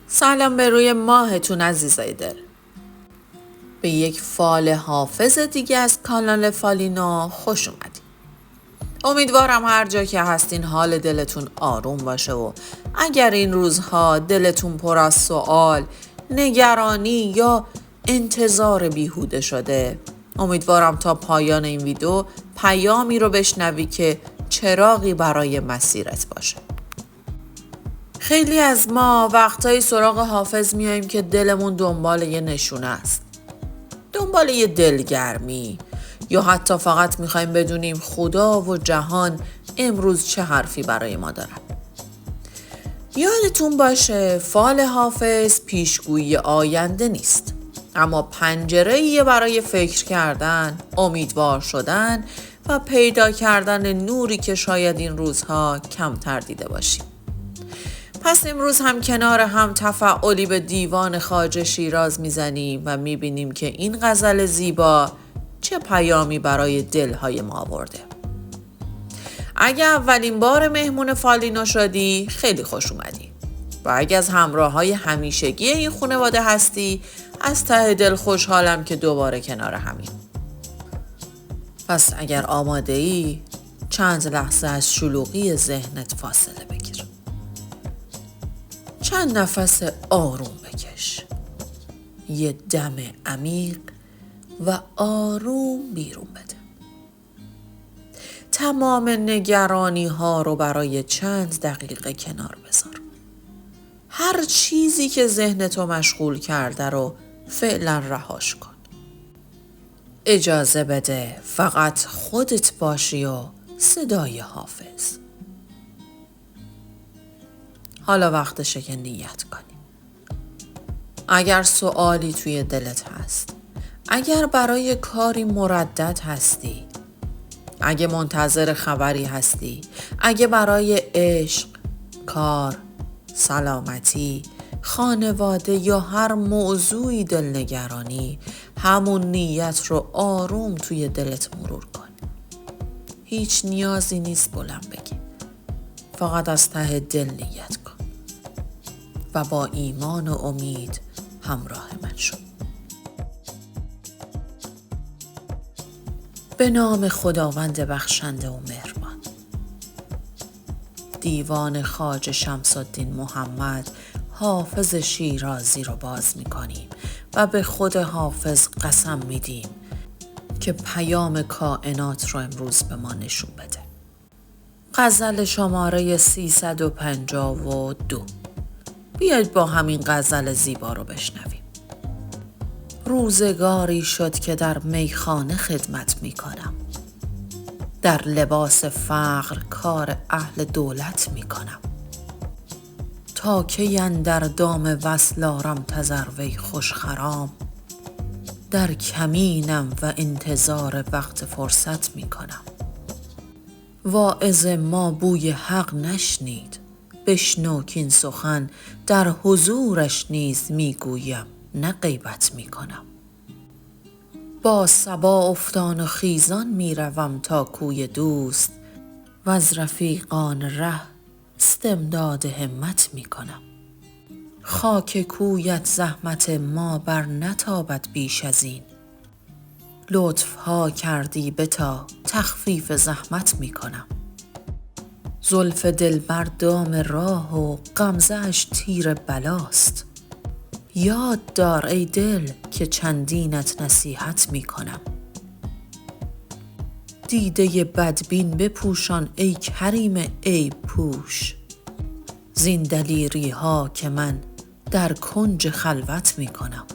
سلام به روی ماهتون عزیزای دل. به یک فال حافظ دیگه از کانال فالینا خوش اومدید. امیدوارم هر جا که هستین حال دلتون آروم باشه و اگر این روزها دلتون پر از سوال، نگرانی یا انتظار بیهوده شده، امیدوارم تا پایان این ویدیو پیامی رو بشنوی که چراغی برای مسیرت باشه. خیلی از ما وقتایی سراغ حافظ میاییم که دلمون دنبال یه نشونه است. دنبال یه دلگرمی یا حتی فقط میخوایم بدونیم خدا و جهان امروز چه حرفی برای ما دارن. یادتون باشه فال حافظ پیشگویی آینده نیست، اما پنجره‌ای برای فکر کردن، امیدوار شدن و پیدا کردن نوری که شاید این روزها کمتر دیده باشیم. پس امروز هم کنار هم تفعالی به دیوان خواجه شیراز میزنیم و میبینیم که این غزل زیبا چه پیامی برای دلهای ما آورده. اگه اولین بار مهمون فالینا شدی خیلی خوش اومدی و اگه از همراه‌های همیشگی این خانواده هستی از ته دل خوشحالم که دوباره کنار همین. پس اگر آماده ای چند لحظه از شلوغی ذهنت فاصله بگیر. چند نفس آروم بکش. یه دم عمیق و آروم بیرون بده. تمام نگرانی ها رو برای چند دقیقه کنار بذار. هر چیزی که ذهنتو مشغول کرده رو فعلا رهاش کن. اجازه بده فقط خودت باشی و صدای حافظ. حالا وقتشه که نیت کنی. اگر سوالی توی دلت هست، اگر برای کاری مردد هستی، اگه منتظر خبری هستی، اگه برای عشق، کار، سلامتی، خانواده یا هر موضوعی دلنگرانی، همون نیت رو آروم توی دلت مرور کن. هیچ نیازی نیست بلند بگی. فقط از ته دل نیت کن و با ایمان و امید همراه من شو. به نام خداوند بخشنده و مهربان. دیوان خواجه شمس الدین محمد حافظ شیرازی رو باز می‌کنیم و به خود حافظ قسم میدیم که پیام کائنات رو امروز به ما نشون بده. غزل شماره 352. بیاید با همین غزل زیبا رو بشنویم. روزگاری شد که در میخانه خدمت می کنم. در لباس فقر کار اهل دولت می کنم. تا که اندر دام وصل آرم تذروی خوش خرام. در کمینم و انتظار وقت فرصت می کنم. واعظ ما بوی حق نشنید. بشنو کین سخن در حضورش نیز می گویم، نه غیبت می کنم. با صبا افتان و خیزان می روم تا کوی دوست و از رفیقان ره استمداد همت می کنم. خاک کویت زحمت ما بر نتابد بیش از این. لطف ها کردی بتا تخفیف زحمت می کنم. زلف دلبر دام راه و غمزه اش تیر بلاست. یاد دار ای دل که چندینت نصیحت می کنم. دیده بدبین بپوشان ای کریم عیب پوش. زین دلیری ها که من در کنج خلوت می کنم.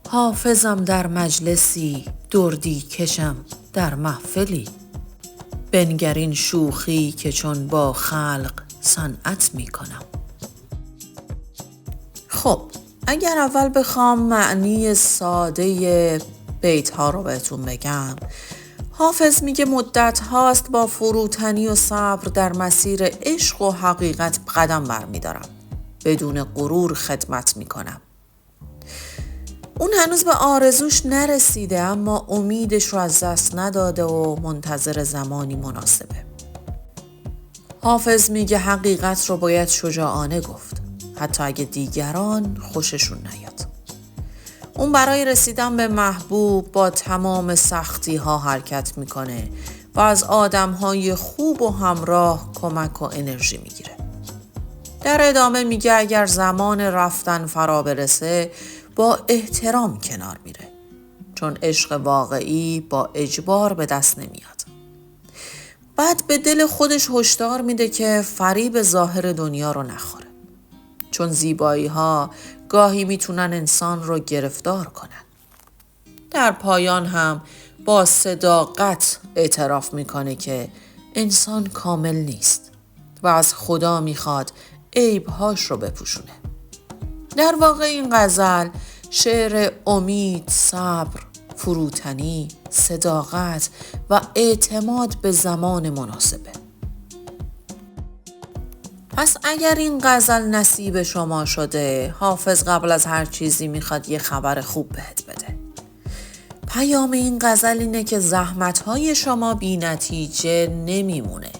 حافظم در مجلسی، دردی کشم در محفلی. بنگر این شوخی که چون با خلق صنعت می کنم. خب اگر اول بخوام معنی ساده بیت ها رو بهتون بگم، حافظ میگه مدت هاست با فروتنی و صبر در مسیر عشق و حقیقت قدم برمیدارم. بدون غرور خدمت میکنم. اون هنوز به آرزوش نرسیده اما امیدش رو از دست نداده و منتظر زمانی مناسبه. حافظ میگه حقیقت رو باید شجاعانه گفت. حتی اگه دیگران خوششون نیاد. اون برای رسیدن به محبوب با تمام سختی ها حرکت میکنه و از آدم های خوب و همراه کمک و انرژی میگیره. در ادامه میگه اگر زمان رفتن فرا برسه با احترام کنار میره، چون عشق واقعی با اجبار به دست نمیاد. بعد به دل خودش هشدار میده که فریب ظاهر دنیا رو نخوره، چون زیبایی ها گاهی میتونن انسان رو گرفتار کنن. در پایان هم با صداقت اعتراف میکنه که انسان کامل نیست و از خدا میخواد عیبهاش رو بپوشونه. در واقع این غزل شعر امید، صبر، فروتنی، صداقت و اعتماد به زمان مناسبه. پس اگر این غزل نصیب شما شده، حافظ قبل از هر چیزی میخواد یه خبر خوب بهت بده. پیام این غزل اینه که زحمت‌های شما بی نتیجه نمیمونه.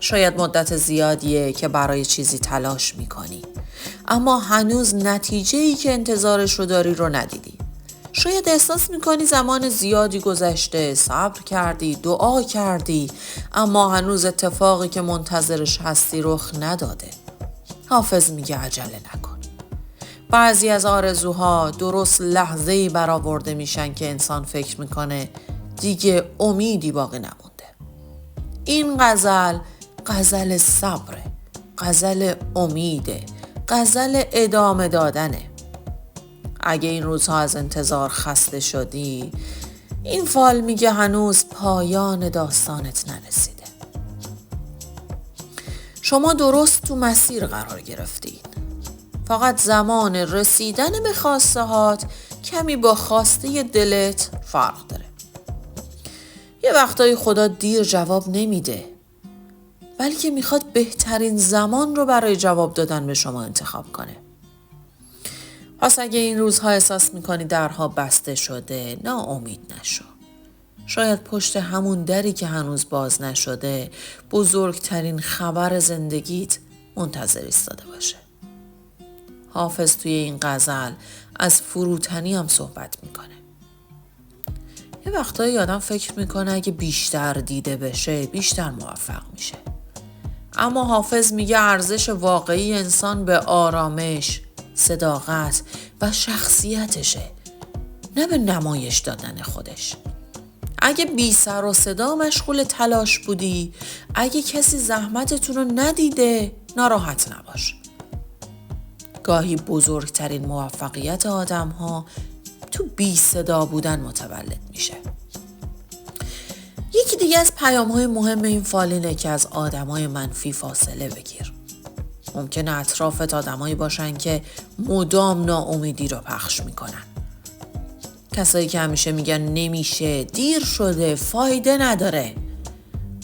شاید مدت زیادیه که برای چیزی تلاش میکنی، اما هنوز نتیجه‌ای که انتظارش رو داری رو ندیدی. شاید احساس میکنی زمان زیادی گذشته، صبر کردی، دعا کردی، اما هنوز اتفاقی که منتظرش هستی رخ نداده. حافظ میگه عجله نکن. بعضی از آرزوها درست لحظه‌ای برآورده میشن که انسان فکر میکنه دیگه امیدی باقی نمونده. این غزل غزل صبره، غزل امیده، غزل ادامه دادنه. اگه این روزها از انتظار خسته شدی، این فال میگه هنوز پایان داستانت نرسیده. شما درست تو مسیر قرار گرفتین. فقط زمان رسیدن به خواسته هات کمی با خواسته دلت فرق داره. یه وقتایی خدا دیر جواب نمیده، بلکه میخواد بهترین زمان رو برای جواب دادن به شما انتخاب کنه. پس اگه این روزها احساس میکنی درها بسته شده، ناامید نشو. شاید پشت همون دری که هنوز باز نشده، بزرگترین خبر زندگیت منتظر ایستاده باشه. حافظ توی این غزل از فروتنی هم صحبت میکنه. یه وقتایی آدم فکر میکنه اگه بیشتر دیده بشه، بیشتر موفق میشه. اما حافظ میگه ارزش واقعی انسان به آرامش، صداقت و شخصیتشه، نه به نمایش دادن خودش. اگه بی سر و صدا مشغول تلاش بودی، اگه کسی زحمتتون رو ندیده، ناراحت نباش. گاهی بزرگترین موفقیت آدم ها تو بی صدا بودن متولد میشه. یکی دیگه از پیام های مهم این فال اینه که از آدم های منفی فاصله بگیر. ممکنه اطرافت آدمایی باشن که مدام ناامیدی رو پخش میکنن. کسایی که همیشه میگن نمیشه، دیر شده، فایده نداره.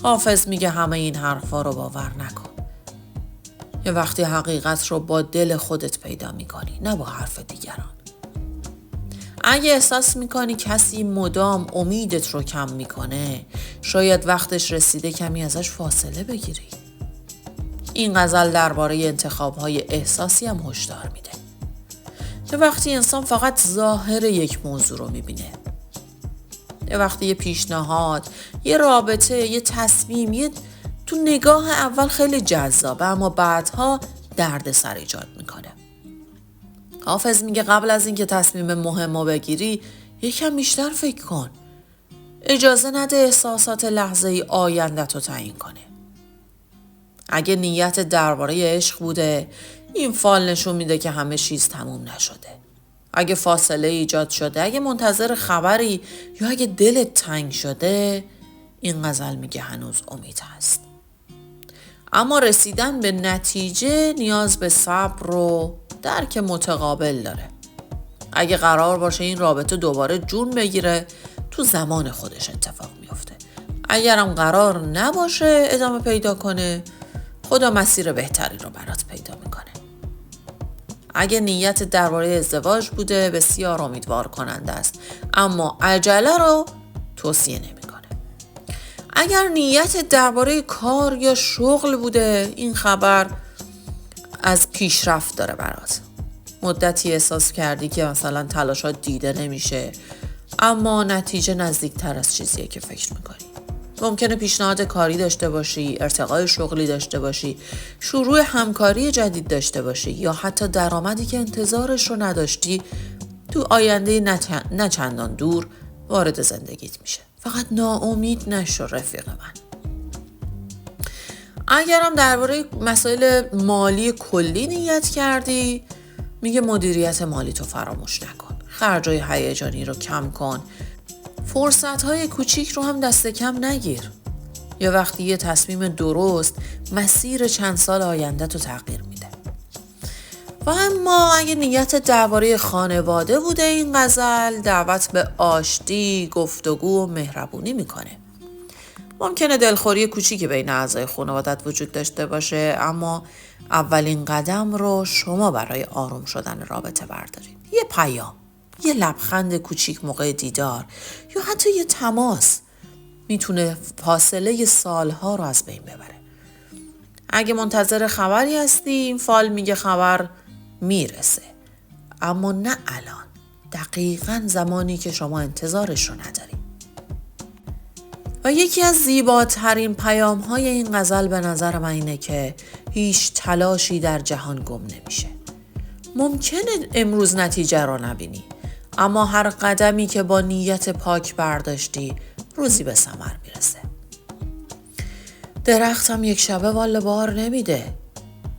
حافظ میگه همه این حرفا رو باور نکن. یه وقتی حقیقت رو با دل خودت پیدا میکنی، نه با حرف دیگران. اگه احساس میکنی کسی مدام امیدت رو کم میکنه، شاید وقتش رسیده کمی ازش فاصله بگیری. این غزل درباره انتخاب‌های احساسی هم هشدار میده. یه وقتی انسان فقط ظاهر یک موضوع رو میبینه. یه وقتی یه پیشنهاد، یه رابطه، یه تصمیم، تو نگاه اول خیلی جذابه، اما بعدها دردسر ایجاد میکنه. حافظ میگه قبل از اینکه تصمیم مهم رو بگیری، یکم بیشتر فکر کن. اجازه نده احساسات لحظه‌ای آیندت رو تعیین کنه. اگه نیت درباره عشق بوده، این فال نشون میده که همه چیز تموم نشده. اگه فاصله ایجاد شده، اگه منتظر خبری یا اگه دلت تنگ شده، این غزل میگه هنوز امید هست. اما رسیدن به نتیجه نیاز به صبر و درک متقابل داره. اگه قرار باشه این رابطه دوباره جون بگیره، تو زمان خودش اتفاق میفته. اگرم قرار نباشه ادامه پیدا کنه، خدا مسیر بهتری رو برات پیدا میکنه. اگه نیت درباره ازدواج بوده، بسیار امیدوار کننده است، اما عجله رو توصیه نمیکنه. اگر نیت درباره کار یا شغل بوده، این خبر از پیشرفت داره برات. مدتی احساس کردی که مثلا تلاشات دیده نمیشه، اما نتیجه نزدیکتر از چیزیه که فکر میکنی. ممکنه پیشنهاد کاری داشته باشی، ارتقای شغلی داشته باشی، شروع همکاری جدید داشته باشی یا حتی درآمدی که انتظارش رو نداشتی تو آینده نه چندان دور وارد زندگیت میشه. فقط ناامید نشو رفیق من. اگرم درباره مسائل مالی کلی نیت کردی، میگه مدیریت مالی تو فراموش نکن. خرجای هیجانی رو کم کن. فرصت‌های کوچیک رو هم دست کم نگیر. یا وقتی یه تصمیم درست مسیر چند سال آینده تو تغییر میده. و اما اگه نیت درباره خانواده بوده، این غزل دعوت به آشتی، گفتگو و مهربونی میکنه. ممکنه دلخوری کوچیکی بین اعضای خانوادت وجود داشته باشه، اما اولین قدم رو شما برای آروم شدن رابطه بردارید. یه پیام، یه لبخند کوچیک موقع دیدار یا حتی یه تماس میتونه فاصله سالها رو از بین ببره. اگه منتظر خبری هستی، این فال میگه خبر میرسه، اما نه الان، دقیقاً زمانی که شما انتظارش رو نداری. و یکی از زیباترین پیام‌های این غزل به نظر من اینه که هیچ تلاشی در جهان گم نمیشه. ممکنه امروز نتیجه رو نبینی، اما هر قدمی که با نیت پاک برداشتی روزی به ثمر میرسه. درخت هم یک شبه والا بار نمیده.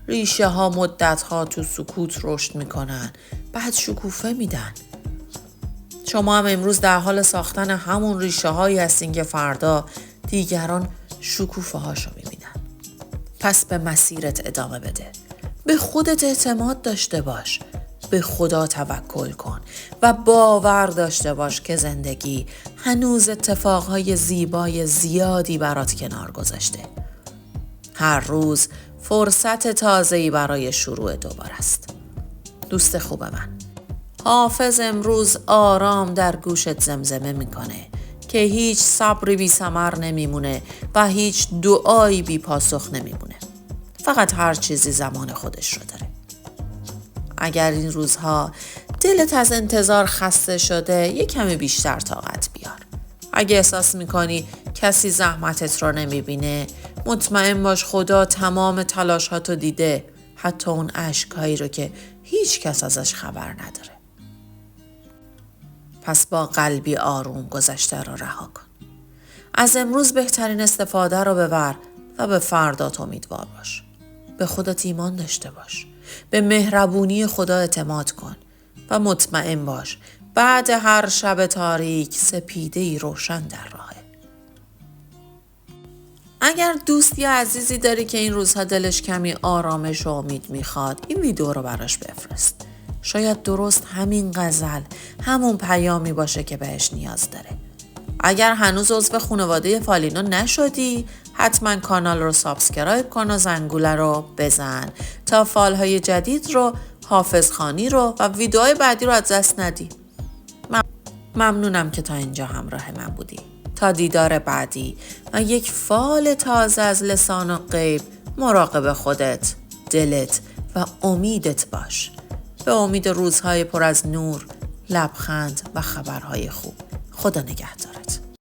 ریشه ها مدت ها تو سکوت رشد میکنن، بعد شکوفه میدن. شما هم امروز در حال ساختن همون ریشه هایی هستین که فردا دیگران شکوفه هاشو میبینن. پس به مسیرت ادامه بده. به خودت اعتماد داشته باش. به خدا توکل کن و باور داشته باش که زندگی هنوز اتفاقهای زیبای زیادی برات کنار گذاشته. هر روز فرصت تازه‌ای برای شروع دوباره است. دوست خوب من، حافظ امروز آرام در گوشت زمزمه میکنه که هیچ صبری بی ثمر نمیمونه و هیچ دعایی بی پاسخ نمیمونه. فقط هر چیزی زمان خودش رو داره. اگر این روزها دلت از انتظار خسته شده، یک کمی بیشتر طاقت بیار. اگه احساس میکنی کسی زحمتت رو نمیبینه، مطمئن باش خدا تمام تلاشاتو دیده، حتی اون اشکایی رو که هیچ کس ازش خبر نداره. پس با قلبی آروم گذشته رو رها کن. از امروز بهترین استفاده رو ببر و به فردات امیدوار باش. به خودت ایمان داشته باش. به مهربونی خدا اعتماد کن و مطمئن باش بعد هر شب تاریک سپیده‌ای روشن در راهه. اگر دوست یا عزیزی داری که این روزها دلش کمی آرامش و امید میخواد، این ویدیو رو براش بفرست. شاید درست همین غزل همون پیامی باشه که بهش نیاز داره. اگر هنوز عضو خانواده فالینو نشدی، حتما کانال رو سابسکرایب کن و زنگوله رو بزن تا فالهای جدید رو، حافظ خانی رو و ویدیوهای بعدی رو از دست ندی. ممنونم که تا اینجا همراه من بودی. تا دیدار بعدی و یک فال تازه از لسان و غیب، مراقب خودت، دلت و امیدت باش. به امید روزهای پر از نور، لبخند و خبرهای خوب. خدا نگهدارت.